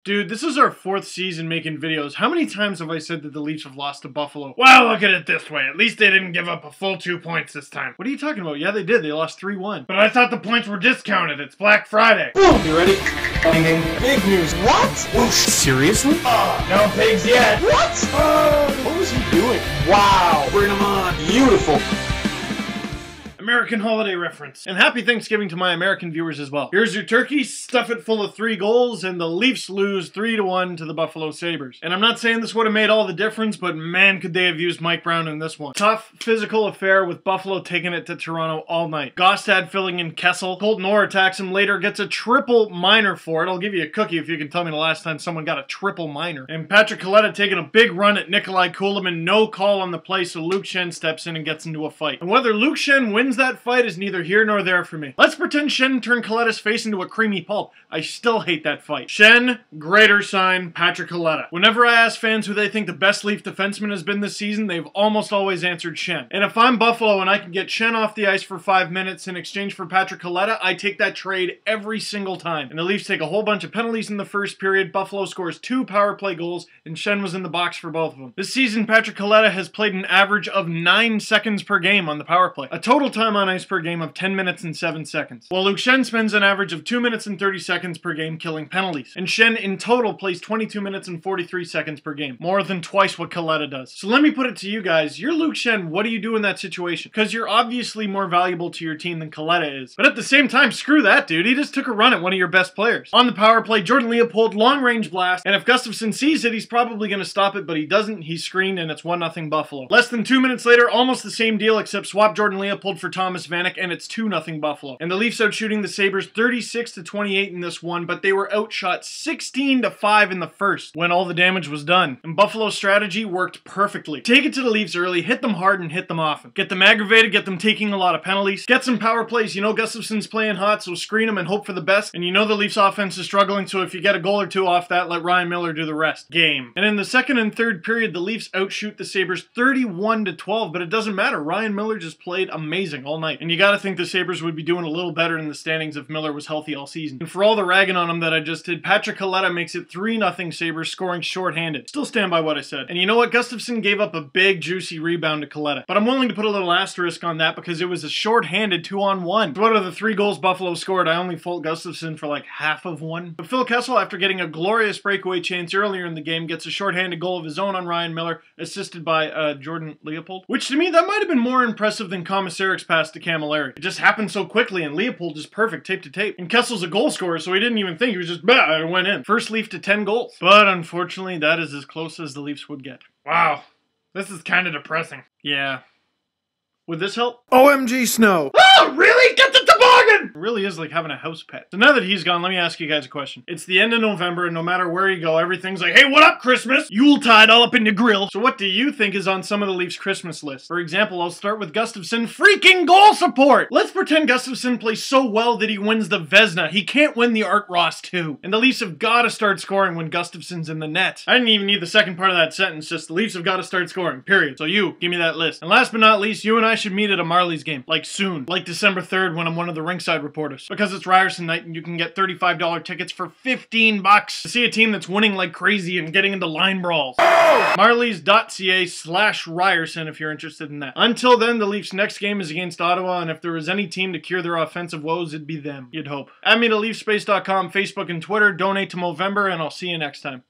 Dude, this is our 4th season making videos. How many times have I said that the Leafs have lost to Buffalo? Well, look at it this way. At least they didn't give up a full 2 points this time. What are you talking about? Yeah, they did. They lost 3-1. But I thought the points were discounted. It's Black Friday. Boom! You ready? Big news. What? Whoosh. Seriously? No pigs yet. What? What was he doing? Wow. Bring him on. Beautiful. American holiday reference. And happy Thanksgiving to my American viewers as well. Here's your turkey, stuff it full of 3 goals, and the Leafs lose 3-1 to the Buffalo Sabres. And I'm not saying this would have made all the difference, but man, could they have used Mike Brown in this one. Tough, physical affair with Buffalo taking it to Toronto all night. Gostad filling in Kessel. Colton Orr attacks him later, gets a triple minor for it. I'll give you a cookie if you can tell me the last time someone got a triple minor. And Patrick Kaleta taking a big run at Nikolai Kulemin. No call on the play, so Luke Schenn steps in and gets into a fight. And whether Luke Schenn wins that fight is neither here nor there for me. Let's pretend Schenn turned Kaleta's face into a creamy pulp. I still hate that fight. Schenn, greater sign, Patrick Kaleta. Whenever I ask fans who they think the best Leaf defenseman has been this season, they've almost always answered Schenn. And if I'm Buffalo and I can get Schenn off the ice for 5 minutes in exchange for Patrick Kaleta, I take that trade every single time. And the Leafs take a whole bunch of penalties in the first period. Buffalo scores 2 power play goals, and Schenn was in the box for both of them. This season, Patrick Kaleta has played an average of 9 seconds per game on the power play. A total time on ice per game of 10 minutes and 7 seconds. While Luke Schenn spends an average of 2 minutes and 30 seconds per game killing penalties. And Schenn in total plays 22 minutes and 43 seconds per game. More than twice what Kaleta does. So let me put it to you guys. You're Luke Schenn, what do you do in that situation? Because you're obviously more valuable to your team than Kaleta is. But at the same time, screw that dude. He just took a run at one of your best players. On the power play, Jordan Leopold, long range blast. And if Gustafsson sees it, he's probably going to stop it, but he doesn't. He's screened and it's 1-0 Buffalo. Less than 2 minutes later, almost the same deal except swap Jordan Leopold for Thomas Vanek and it's 2-0 Buffalo. And the Leafs outshooting the Sabres 36-28 in this one, but they were outshot 16-5 in the first when all the damage was done. And Buffalo's strategy worked perfectly. Take it to the Leafs early, hit them hard and hit them often. Get them aggravated, get them taking a lot of penalties. Get some power plays. You know Gustafsson's playing hot, so screen him and hope for the best. And you know the Leafs offense is struggling, so if you get a goal or 2 off that, let Ryan Miller do the rest. Game. And in the second and third period, the Leafs outshoot the Sabres 31-12, but it doesn't matter. Ryan Miller just played amazing all night. And you gotta think the Sabres would be doing a little better in the standings if Miller was healthy all season. And for all the ragging on him that I just did, Patrick Kaleta makes it 3-0 Sabres, scoring shorthanded. Still stand by what I said. And you know what? Gustafsson gave up a big, juicy rebound to Kaleta. But I'm willing to put a little asterisk on that because it was a shorthanded 2-on-1. So out of the 3 goals Buffalo scored, I only fault Gustafsson for like half of one. But Phil Kessel, after getting a glorious breakaway chance earlier in the game, gets a shorthanded goal of his own on Ryan Miller, assisted by Jordan Leopold. Which to me, that might have been more impressive than Komisarik's pass to Camilleri. It just happened so quickly and Leopold is perfect tape to tape. And Kessel's a goal scorer, so he didn't even think. He was just, bah, it went in. First Leaf to 10 goals. But unfortunately, that is as close as the Leafs would get. Wow. This is kind of depressing. Yeah. Would this help? OMG Snow. Oh, really? Get the toboggan! It really is like having a house pet. So now that he's gone, let me ask you guys a question. It's the end of November, and no matter where you go, everything's like, hey, what up, Christmas? Yuletide all up in your grill. So what do you think is on some of the Leafs' Christmas list? For example, I'll start with Gustafsson freaking goal support! Let's pretend Gustafsson plays so well that he wins the Vezina. He can't win the Art Ross too. And the Leafs have got to start scoring when Gustafsson's in the net. I didn't even need the second part of that sentence, just the Leafs have got to start scoring, period. So you, give me that list. And last but not least, you and I should meet at a Marlies game. Like soon. Like December 3rd when I'm one of the ringside reporters. Because it's Ryerson night and you can get $35 tickets for 15 bucks to see a team that's winning like crazy and getting into line brawls. Oh! Marlies.ca/Ryerson if you're interested in that. Until then, the Leafs' next game is against Ottawa, and if there was any team to cure their offensive woes, it'd be them. You'd hope. Add me to LeafSpace.com, Facebook, and Twitter. Donate to Movember, and I'll see you next time.